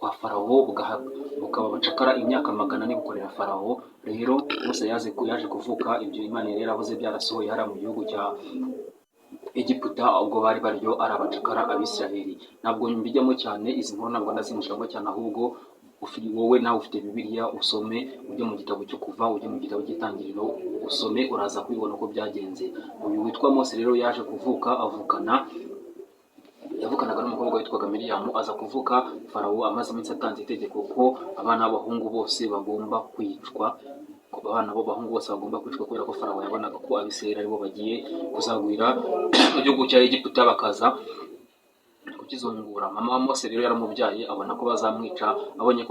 kwa Farawo bukaba bacakara imyaka 400 bukorera Farawo. Rero Mose yaje kuvuka ibyo Imana yari yaravuze byarasohoye hara mu gihugu cya Egiputa, ubwo bari baryo ari abacakara Abisiraheli. Ntabwo mbijyamo cyane, izi nkuru ntabwo ndazinjiramo cyane, ahubwo wowe nawe ufite Bibiliya usome, ujye mu gitabo cyo Kuva, ujye mu gitabo cy'Itangiriro usome, uraza kubibona uko byagenze. Uyu witwa Mose rero yaje kuvuka yavukanaga n'umukobwa witwaga Miriyamu. Aza kuvuka Farawo amaze iminsi atanze itegeko ko abana b'abahungu bose bagomba kwicwa, kubera ko Farawo yabonaga ko Abisirayeli aribo bagiye kuzagwira mu gihugu cya Egiputa bakaza kukizungura. Mama wa Mose rero yaramubyaye, abona ko bazamwica. Abonye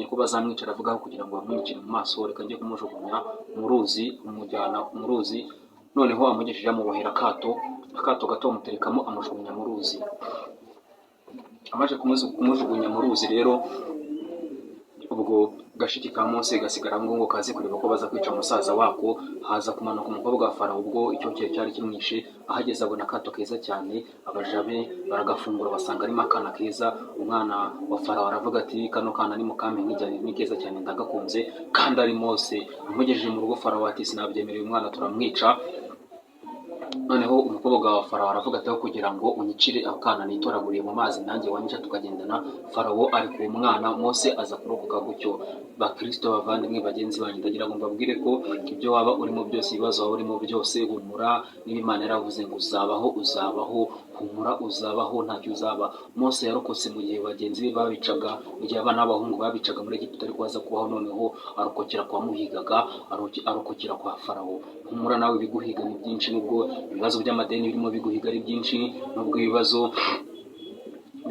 ko bazamwica aravuga kugira ngo bamwicire mu maso, reka njye kumujugunya mu ruzi. Amujyana mu ruzi, noneho amugejeje amubohera akato gato amuterekamo, amujugunya mu ruzi. Amaze kumujugunya mu ruzi rero, ubwo gashiki ka Mose gasigara ngo kazi kureba ko baza kwica musaza wako. Haza kumanuka umukobwa wa Farawo, ubwo icyo cyari kimwishe. Ahageze abona akato keza cyane, abaja be baragafungura basanga arimo akana keza. Umwana wa Farawo aravuga ati kano kana ni mukampe, ni keza cyane ndagakunze, kandi ari Mose. Amugejeje mu rugo Farawo ati sinabyemereye, umwana turamwica. Noneho umukobwa wa Farawo aravuga ati kugira ngo unyicire akana nitoraguriye mu mazi nanjye wanyica tukagendana. Farawo ari ku mwana, Mose aza kurokoka gutyo. Bakristo bavandimwe bagenzi banjye, ndagira ngo mbabwire ko ibyo waba urimo byose, ibibazo waba urimo byose, humura. Niba Imana yaravuze ngo uzabaho, humura, uzabaho, ntacyo uzaba. Mose yarokotse mu gihe bagenzi be babicaga, mu gihe abana b'abahungu babicaga muri Egiputa, ariko aza kubaho noneho arokokera kwa muhigaga, arokokera kwa Farawo. Humura nawe, ibiguhiga ni byinshi, nubwo ibibazo by'amadeni birimo biguhiga ari byinshi, nubwo ibibazo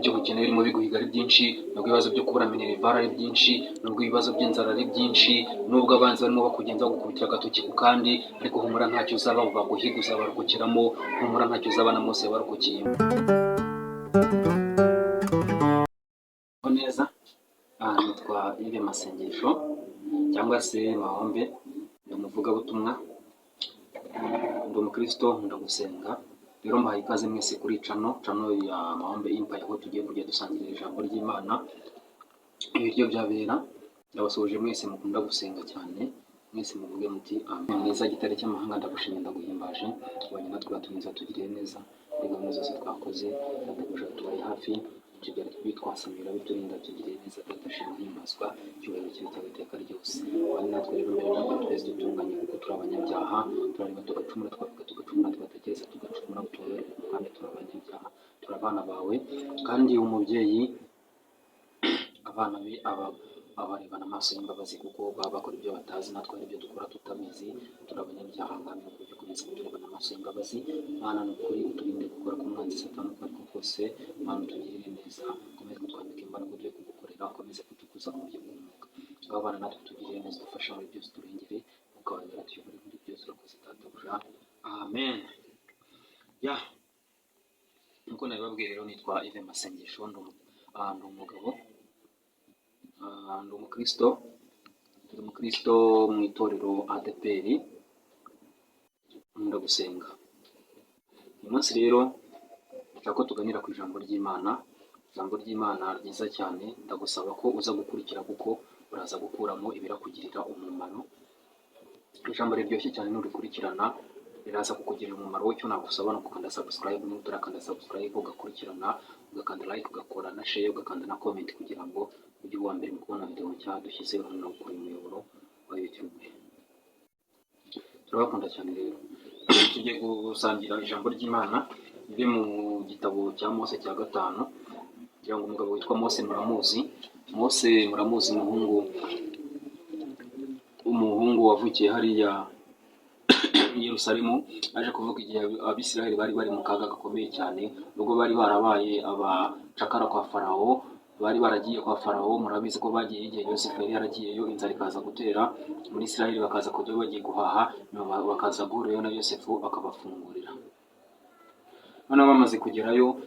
by'ubukene birimo biguhiga ari byinshi, nubwo ibibazo byo kubura minerivare ari byinshi, nubwo ibibazo by'inzara ari byinshi, nubwo abanzi barimo bakugenza bagukubitira agatoki ku kandi, ariko humura ntacyo uzaba, baguhiga uzabarokokeramo. Humura ntacyo uzaba, na Mose yabarokokeyemo neza. Nitwa Yves Masengesho cyangwa se Mahombe, ndi umuvugabutumwa, ndi umukristo, nkunda gusenga. Rero mbahaye ikaze mwese kuri channel ya Mahombe Empire, aho tugiye kujya dusangirira ijambo ry'Imana, ibiryo byabera. Ndabasoje mwese mukunda gusenga cyane, mwese muvuge muti amen. Neza gitare cy'amahanga, ndagushimye ndaguhimbaje, ubanye natwe batumiza tugiriye neza muri gahunda zose twakoze, ndaguja tubaye hafi kigali twitwasamira biturinda tugiriye neza, tudashima himbazwa cyubahiro cyawe iteka ryose. Ubanye natwe rero mbere y'uko twese dutunganye, kuko turi abanyabyaha, turareba tugacumura, twavuga tugacumura, tugatekereza tugacumura, kandi turi abanyabyaha, turi abana bawe. Kandi umubyeyi abana be abarebana amaso y'imbabazi, kuko baba bakora ibyo batazi, natwe hari ibyo dukora tutabizi, turi abanyabyaha. Kandi nuko ujye ukomeza kuturebana amaso y'imbabazi. Mana ni ukuri, uturinde gukora k'umwanzi Satani uko ariko kose. Mana utugirire neza, ukomeze kutwambika imbaraga ugiye kugukorera, ukomeze kutukuza mu buryo bw'umwuka. Abana natwe tugirire neza, dufasha muri byose, turengere, ukabagera tuyobore muri byose, urakoze databuja, amen. Nkuko nabibabwiye rero, nitwa Yves Masengesho, ndi umugabo, ndi umukristo mu itorero ADPR, nkunda gusenga. Uyu munsi rero nshaka ko tuganira ku ijambo ry'Imana, ijambo ry'Imana ryiza cyane. Ndagusaba ko uza gukurikira, kuko uraza gukuramo ibirakugirira umumaro. Ijambo riryoshye cyane, nurikurikirana riraza kukugirira umumaro. Icyo nagusaba ni ukanda subscribe, niba utarakanda subscribe ugakurikirana, ugakanda like, ugakora na share, ugakanda na comment, kugira ngo ujye uwa mbere mu kubona video nshya dushyizeho hano kuri umuyoboro wa YouTube. Turabakunda cyane rero. Tugiye gusangira ijambo ry'Imana riri mu gitabo cya Mose cya 5, kugira ngo umugabo witwa Mose muramuzi. Mose muramuzi, umuhungu wavukiye hariya i Yerusalemu, aje kuvuga igihe Abisirayeli bari mu kaga gakomeye cyane, ubwo bari barabaye abacakara kwa Farawo. Bari baragiye kwa Farawo, murabizi ko bagiye igihe Yosefu yari yaragiyeyo, inzara ikaza gutera muri Isirayeli, bakaza kujya bagiye guhaha, bakaza guhurirayo na Yosefu akabafungurira. Noneho bamaze kugerayo,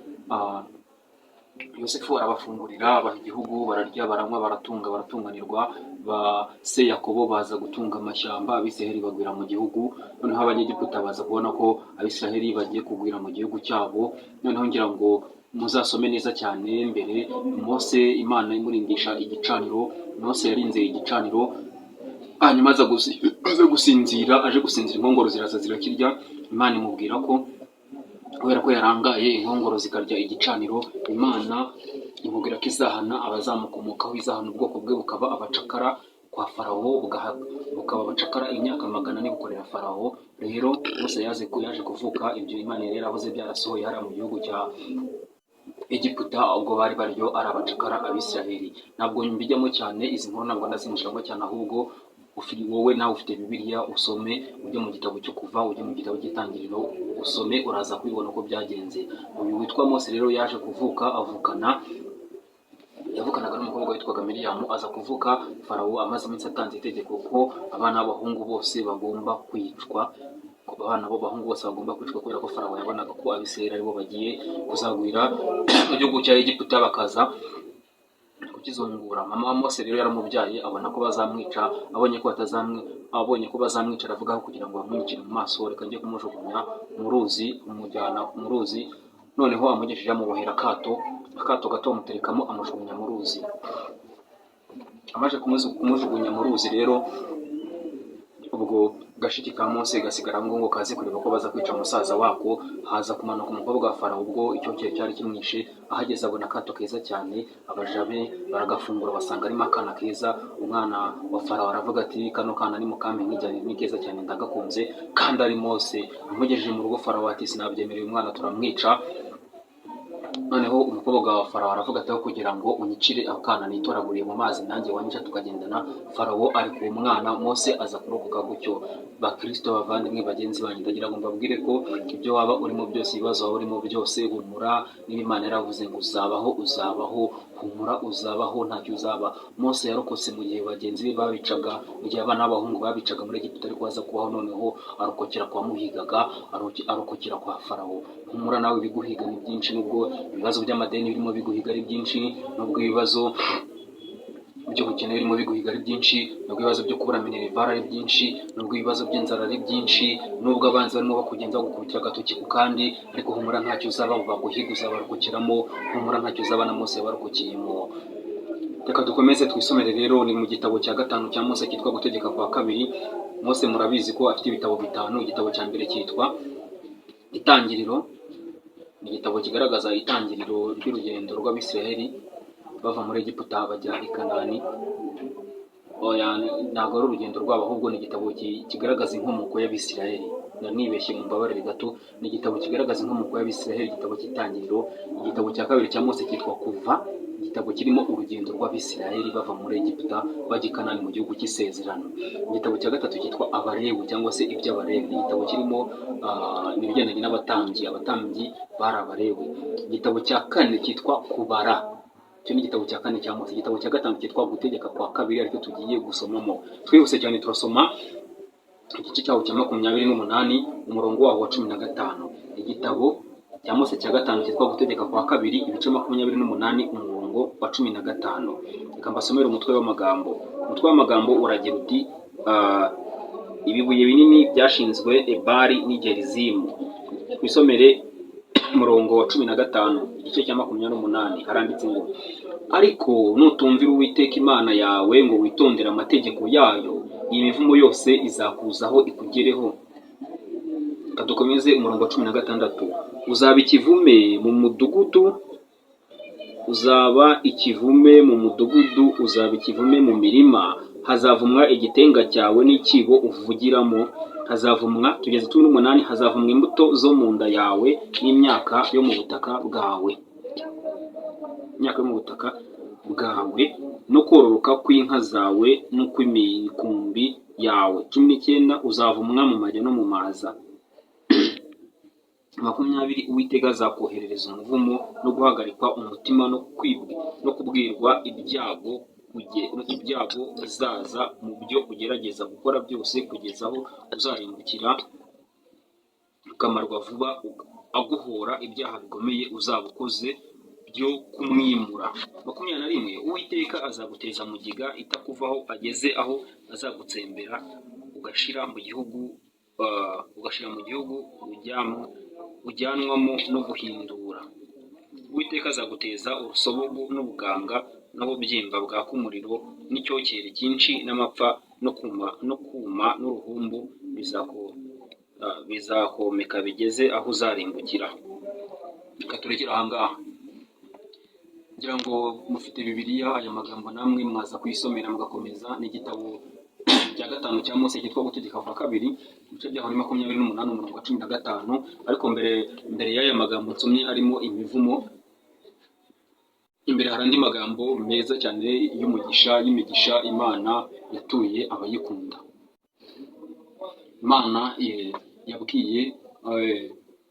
Yosefu arabafungurira, abaha igihugu, bararya, baranywa, baratunganirwa. Se Yakobo baza gutunga amashyamba, Abisirayeli bagwira mu gihugu. Noneho Abanyegiputa baza kubona ko Abisirayeli bagiye kugwira mu gihugu cyabo. Noneho ngira ngo muzasome neza cyane. Mbere Mose Imana imurindisha igicaniro, Mose yarinze igicaniro, hanyuma aje gusinzira inkongoro ziraza zirakirya. Imana imubwira ko kubera ko yarangaye inkongoro zikarya igicaniro, Imana imubwira ko izahana abazamukomokaho, izahana ubwoko bwe bukaba abacakara kwa Farawo, bukaba abacakara imyaka 400 bukorera Farawo. Rero Mose yaje kuvuka ibyo Imana yari yaravuze byarasohoye hariya mu gihugu cya Egiputa, ubwo bari baryo ari abacakara Abisiraheli. Ntabwo mbijyamo cyane, izi nkuru ntabwo ndazinjiramo cyane, ahubwo wowe nawe ufite Bibiliya usome, ujye mu gitabo cyo Kuva, ujye mu gitabo cy'Itangiriro usome, uraza kubibona uko byagenze. Uyu witwa Mose rero yaje kuvuka, yavukanaga n'umukobwa witwaga Miriyamu. Aza kuvuka Farawo amaze iminsi atanze itegeko ko abana b'abahungu bose bagomba kwicwa, kubera ko Farawo yabonaga ko Abisirayeli aribo bagiye kuzagwira mu gihugu cya Egiputa bakaza kukizungura. Mama wa Mose rero yaramubyaye, abona ko bazamwica, abonye ko bazamwica aravuga kugira ngo bamwicire mu maso, reka njye kumujugunya mu ruzi, amujyana mu ruzi, noneho amugejeje amubohera akato gato amuterekamo, amujugunya mu ruzi. Amaze kumujugunya mu ruzi rero, ubwo gashiki ka Mose gasigara ngo kazi kureba ko baza kwica musaza wako. Haza kumanuka umukobwa wa Farawo, ubwo icyo cyari kimwishe. Ahageze abona akato keza cyane, abaja be baragafungura basanga arimo akana keza. Umwana wa Farawo aravuga ati kano kana ni mukampe ni keza cyane ndagakunze, kandi ari Mose. Amugejeje mu rugo Farawo ati sinabyemereye, umwana turamwica. Noneho umukobwa wa Farawo aravuga ati kugira ngo unyicire akana nitoraguriye mu mazi nanjye wanyica tukagendana. Farawo ari ku mwana, Mose aza kurokoka gutyo. Bakristo bavandimwe bagenzi banjye, ndagira ngo mbabwire ko ibyo waba urimo byose, ibibazo waba urimo byose, humura. Niba Imana yaravuze ngo uzabaho, humura, uzabaho, ntacyo uzaba. Mose yarokotse mu gihe bagenzi be babicaga, mu gihe abana b'abahungu babicaga muri Egiputa, ariko aza kubaho, noneho arokokera kwa muhigaga, arokokera kwa Farawo. Humura nawe, ibiguhiga ni byinshi, nubwo ibibazo by'amadeni birimo biguhiga ari byinshi, nubwo ibibazo by'ubukene birimo biguhiga ari byinshi, nubwo ibibazo byo kubura minerivare ari byinshi, nubwo ibibazo by'inzara ari byinshi, nubwo abanzi barimo bakugenza bagukubitira agatoki ku kandi, ariko humura ntacyo uzaba, baguhiga uzabarokokeramo. Humura ntacyo uzaba, na Mose yabarokokeyemo. Reka dukomeze twisomere rero, ni mu gitabo cya 5 cya Mose cyitwa Gutegeka kwa 2. Mose murabizi ko afite ibitabo 5. Igitabo cya mbere cyitwa Itangiriro, ni igitabo kigaragaza itangiriro ry'urugendo rw'Abisiraheli bava muri Egiputa bajya i Kanani. Ntabwo ari urugendo rwabo, ahubwo ni igitabo kigaragaza inkomoko y'Abisiraheli. Nibeshye mu mbabarire gato, ni igitabo kigaragaza inkomoko y'Abisiraheli, igitabo cy'Itangiriro. Igitabo cya 2 cya Mose cyitwa Kuva, igitabo kirimo urugendo rw'Abisiraheli bava muri Egiputa bajya i Kanani mu gihugu cy'isezerano. Igitabo cya 3 cyitwa Abalewi cyangwa se iby'Abalewi, igitabo kirimo ibigendanye n'abatambyi. Abatambyi bari Abalewi. Igitabo cya 4 cyitwa Kubara, icyo ni igitabo cya 4 cya Mose. Igitabo cya 5 cyitwa Gutegeka kwa 2, ariko tugiye gusomamo. Twihuse cyane turasoma igice cyawo cya 28 umurongo waho wa 15. Igitabo cya Mose cya 5 cyitwa Gutegeka kwa 2, ibice 28 umurongo wa 15. Reka mbasomere umutwe w'amagambo. Umutwe w'amagambo uragira uti ibibuye binini byashinzwe Ebali n'i Gerizimu. Twisomere umurongo wa 15, igice cya 28. Haranditse ngo ariko nutumvira Uwiteka Imana yawe ngo witondere amategeko yayo, iyi mivumo yose izakuzaho ikugereho. Kadukomeze umurongo wa 16. Uzaba ikivume mu mudugudu, uzaba ikivume mu mudugudu, uzaba ikivume mu mirima. Hazavumwa igitenga cyawe n'ikibo uvugiramo. Hazavumwa, tugeze 18, hazavumwa imbuto zo mu nda yawe n'imyaka yo mu butaka bwawe. Imyaka yo mu butaka bwawe no kororoka kw'inka zawe n'ukw'imikumbi yawe. 19. Uzavumwa mu majya no mu maza. 20. Uwiteka azakoherereza umuvumo no guhagarikwa umutima no kubwirwa ibyago bizaza mu byo ugerageza gukora byose, kugeza aho uzarimbukira ukamarwa vuba, aguhora ibyaha bikomeye uzaba ukoze byo kumwimura. 21. Uwiteka azaguteza mugiga itakuvaho ageze aho azagutsembera ugashira mu gihugu ujyanwamo no guhindura. Uwiteka azaguteza urusobogo n'ubuganga n'ububyimba bwaka umuriro n'icyokere cyinshi n'amapfa no kuma n'uruhumbu bizakomeka bigeze aho uzarimbukira. Reka turekere aha ngaha. Ngira ngo mufite Bibiliya, aya magambo namwe mwaza kuyisomera mugakomeza. Ni igitabo cya 5 cya Mose cyitwa Gutegeka kwa 2, ibice byaho ni 28 umurongo wa 15. Ariko mbere y'aya magambo nsomye arimo imivumo, imbere hari andi magambo meza cyane y'imigisha Imana yatuye abayikunda. Imana yabwiye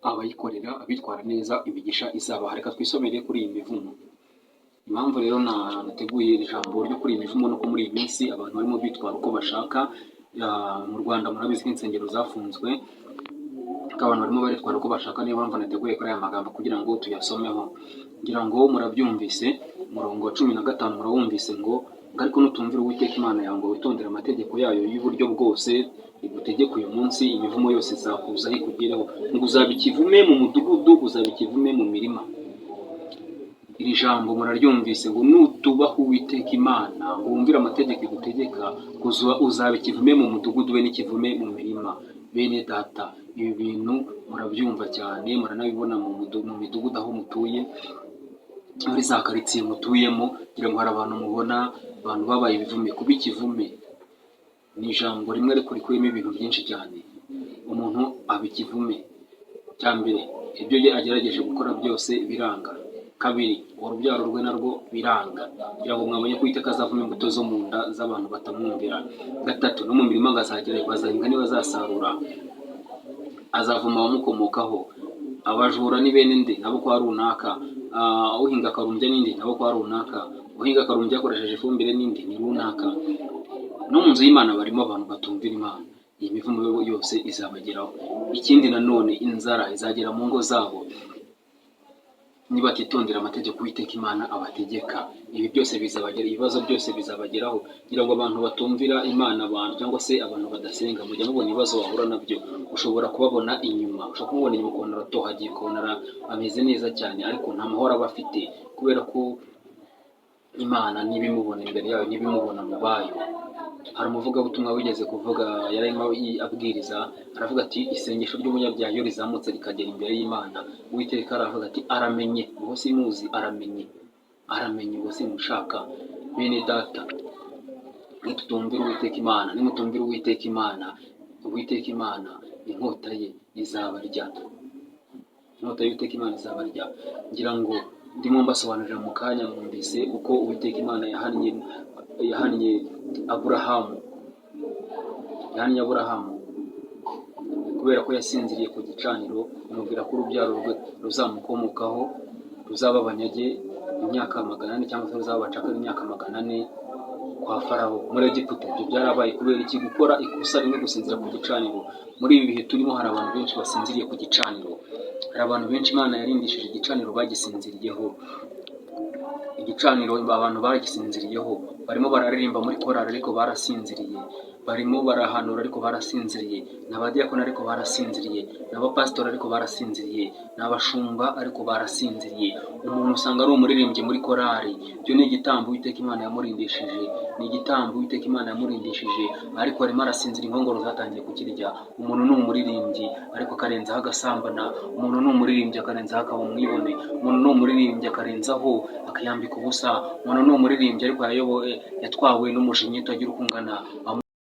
abayikorera abitwara neza imigisha izabaha. Reka twisomere kuri iyi mivumo. Impamvu rero nateguye iri jambo ryo kuri iyi mivumo no muri iyi minsi abantu barimo bitwara uko bashaka. Mu Rwanda murabizi ko insengero zafunzwe, abantu barimo baritwara uko bashaka. Niyo mpamvu nateguye kuri aya magambo kugira ngo tuyasomeho. Ngira ngo murabyumvise, umurongo wa 15 murawumvise ngo ariko nutumvira Uwiteka Imana yawe ngo witondere amategeko yayo y'uburyo bwose igutegeka uyu munsi, imivumo yose izakuzaho ikugereho, ngo uzaba ikivume mu mudugudu, uzaba ikivume mu mirima. Iri jambo muraryumvise ngo nutubaha Uwiteka Imana ngo wumvire amategeko igutegeka, uzaba ikivume mu mudugudu we n'ikivume mu mirima. Bene data, ibi bintu murabyumva cyane, muranabibona mu midugudu aho mutuye, muri za karitsiye mutuyemo. Ngira ngo hari abantu mubona abantu babaye ibivume. Kuba ikivume ni ijambo rimwe ariko rikuyemo ibintu byinshi cyane. Umuntu aba ikivume, cya mbere ibyo agerageje gukora byose biranga. Kabiri, urubyaro rwe narwo biranga, kugira ngo mwabonye ko Uwiteka azavuma imbuto zo mu nda z'abantu batamwumvira. Gatatu, no mu mirima bazahinga ntibazasarura, azavuma abamukomokaho. Abajura ni bene nde? Nabo kwa runaka. Uhinga akarumbya n'indi nabo kwa runaka. Uhinga akarumbya akoresheje ifumbire n'indi ni runaka. No mu nzu y'Imana barimo abantu batumvira Imana, iyi mivumo yose izabageraho. Ikindi nanone, inzara izagera mu ngo zabo niba batitondera amategeko Uwiteka Imana abategeka. Ibi byose bizabagera, ibibazo byose bizabageraho. Ngira ngo abantu batumvira Imana, abantu cyangwa se abantu badasenga, mujya mubona ibibazo bahura nabyo. Ushobora kubabona inyuma, ukabona aratohagiye, ukabona ameze neza cyane, ariko nta mahoro aba afite, kubera ko Imana ntibimubona imbere yayo, ntibimubona mu bayo. Hari umuvugabutumwa wigeze kuvuga, yarimo abwiriza, aravuga ati isengesho ry'umunyabyaha iyo rizamutse rikagera imbere y'Imana, Uwiteka aravuga ati aramenye, uwo simuzi aramenye uwo simushaka. Bene data, nitutumvira Uwiteka Imana, nimutumvira Uwiteka Imana, inkota ye izabarya. Inkota y'Uwiteka Imana izabarya. Ngira ngo ndimo mbasobanurira mu kanya, mwumvise uko Uwiteka Imana yahannye Aburahamu kubera ko yasinziriye ku gicaniro, imubwira ko urubyaro rwe ruzamukomokaho ruzaba abanyage imyaka 400, cyangwa se ruzaba abacakara imyaka 400 kwa Farawo muri Egiputa. Ibyo byarabaye kubera iki? Gukora ikosa rimwe, gusinzira ku gicaniro. Muri ibi bihe turimo hari abantu benshi basinziriye ku gicaniro. Hari abantu benshi Imana yarindishije igicaniro bagisinziriyeho. Igicaniro abantu baragisinziriyeho, barimo bararirimba muri korali ariko barasinziriye, barimo barahanura ariko barasinziriye, n'abadiyakoni ariko barasinziriye, n'abapasitori ariko barasinziriye, n'abashumba ariko barasinziriye. Umuntu usanga ari umuririmbyi muri korali, byo ni igitambo Uwiteka Imana yamurindishije, ariko arimo arasinzira, inkongoro zatangiye kukirya. Umuntu ni umuririmbyi ariko akarenzaho agasambana, umuntu ni umuririmbyi akarenzaho akaba umwibone, umuntu ni umuririmbyi akarenzaho akayambika ubusa, umuntu ni umuririmbyi ariko yatwawe n'umujinya utagira uko ungana.